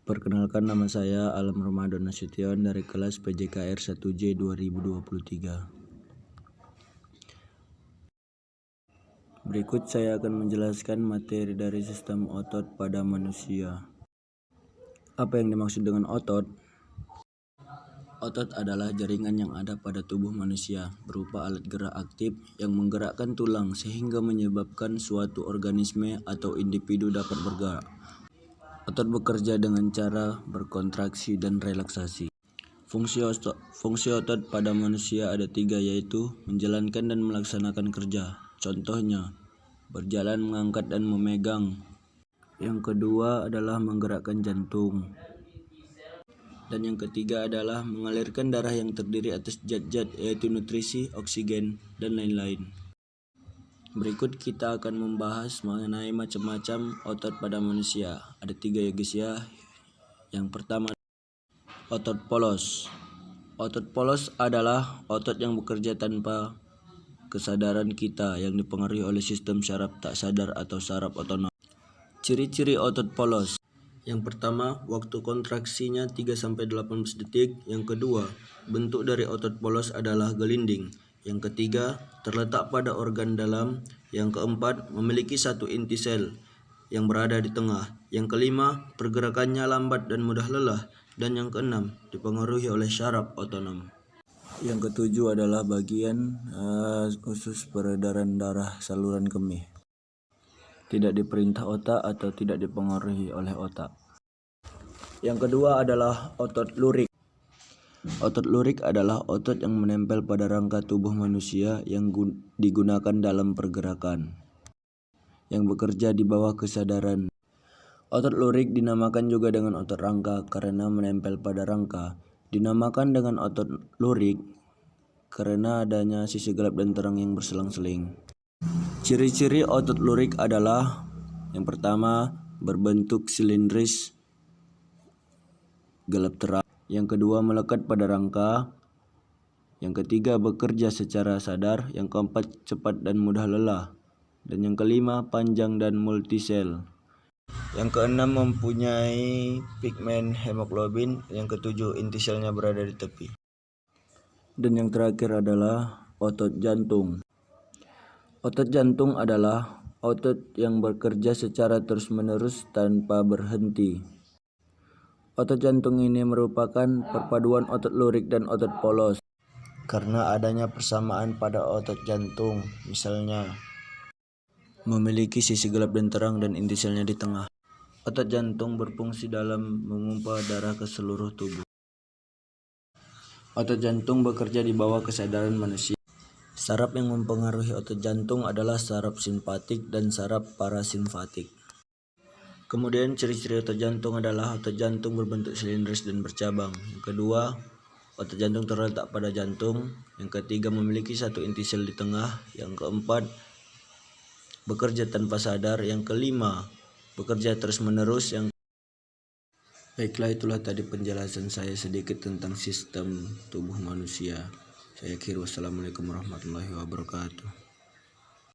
Perkenalkan, nama saya Alam Ramadan Nasution dari kelas PJKR 1J 2023. Berikut saya akan menjelaskan materi dari sistem otot pada manusia. Apa yang dimaksud dengan otot? Otot adalah jaringan yang ada pada tubuh manusia, berupa alat gerak aktif yang menggerakkan tulang sehingga menyebabkan suatu organisme atau individu dapat bergerak. Otot bekerja dengan cara berkontraksi dan relaksasi. Fungsi otot pada manusia ada 3, yaitu menjalankan dan melaksanakan kerja. Contohnya, berjalan, mengangkat, dan memegang. Yang kedua adalah menggerakkan jantung. Dan yang ketiga adalah mengalirkan darah yang terdiri atas zat-zat, yaitu nutrisi, oksigen, dan lain-lain. Berikut kita akan membahas mengenai macam-macam otot pada manusia. Ada 3 ya guys ya. Yang pertama, otot polos. Otot polos adalah otot yang bekerja tanpa kesadaran kita, yang dipengaruhi oleh sistem syaraf tak sadar atau saraf otonom. Ciri-ciri otot polos. Yang pertama, waktu kontraksinya 3-18 detik. Yang kedua, bentuk dari otot polos adalah gelinding. Yang ketiga, terletak pada organ dalam. Yang keempat, memiliki satu inti sel yang berada di tengah. Yang kelima, pergerakannya lambat dan mudah lelah. Dan yang keenam, dipengaruhi oleh syaraf otonom. Yang ketujuh adalah bagian usus peredaran darah saluran kemih. Tidak diperintah otak atau tidak dipengaruhi oleh otak. Yang kedua adalah otot lurik. Otot lurik adalah otot yang menempel pada rangka tubuh manusia yang digunakan dalam pergerakan, yang bekerja di bawah kesadaran. Otot lurik dinamakan juga dengan otot rangka karena menempel pada rangka. Dinamakan dengan otot lurik karena adanya sisi gelap dan terang yang berselang-seling. Ciri-ciri otot lurik adalah yang pertama, berbentuk silindris, gelap terang. Yang kedua, melekat pada rangka. Yang ketiga, bekerja secara sadar. Yang keempat, cepat dan mudah lelah. Dan yang kelima, panjang dan multisel. Yang keenam, mempunyai pigmen hemoglobin. Yang ketujuh, inti selnya berada di tepi. Dan yang terakhir adalah otot jantung. Otot jantung adalah otot yang bekerja secara terus-menerus tanpa berhenti. Otot jantung ini merupakan perpaduan otot lurik dan otot polos. Karena adanya persamaan pada otot jantung, misalnya memiliki sisi gelap dan terang dan inti selnya di tengah. Otot jantung berfungsi dalam memompa darah ke seluruh tubuh. Otot jantung bekerja di bawah kesadaran manusia. Saraf yang mempengaruhi otot jantung adalah saraf simpatik dan saraf parasimpatik. Kemudian ciri-ciri otot jantung adalah otot jantung berbentuk silindris dan bercabang. Yang kedua, otot jantung terletak pada jantung. Yang ketiga, memiliki satu inti sel di tengah. Yang keempat, bekerja tanpa sadar. Yang kelima, bekerja terus-menerus. Baiklah, itulah tadi penjelasan saya sedikit tentang sistem tubuh manusia. Saya akhiri, wassalamualaikum warahmatullahi wabarakatuh.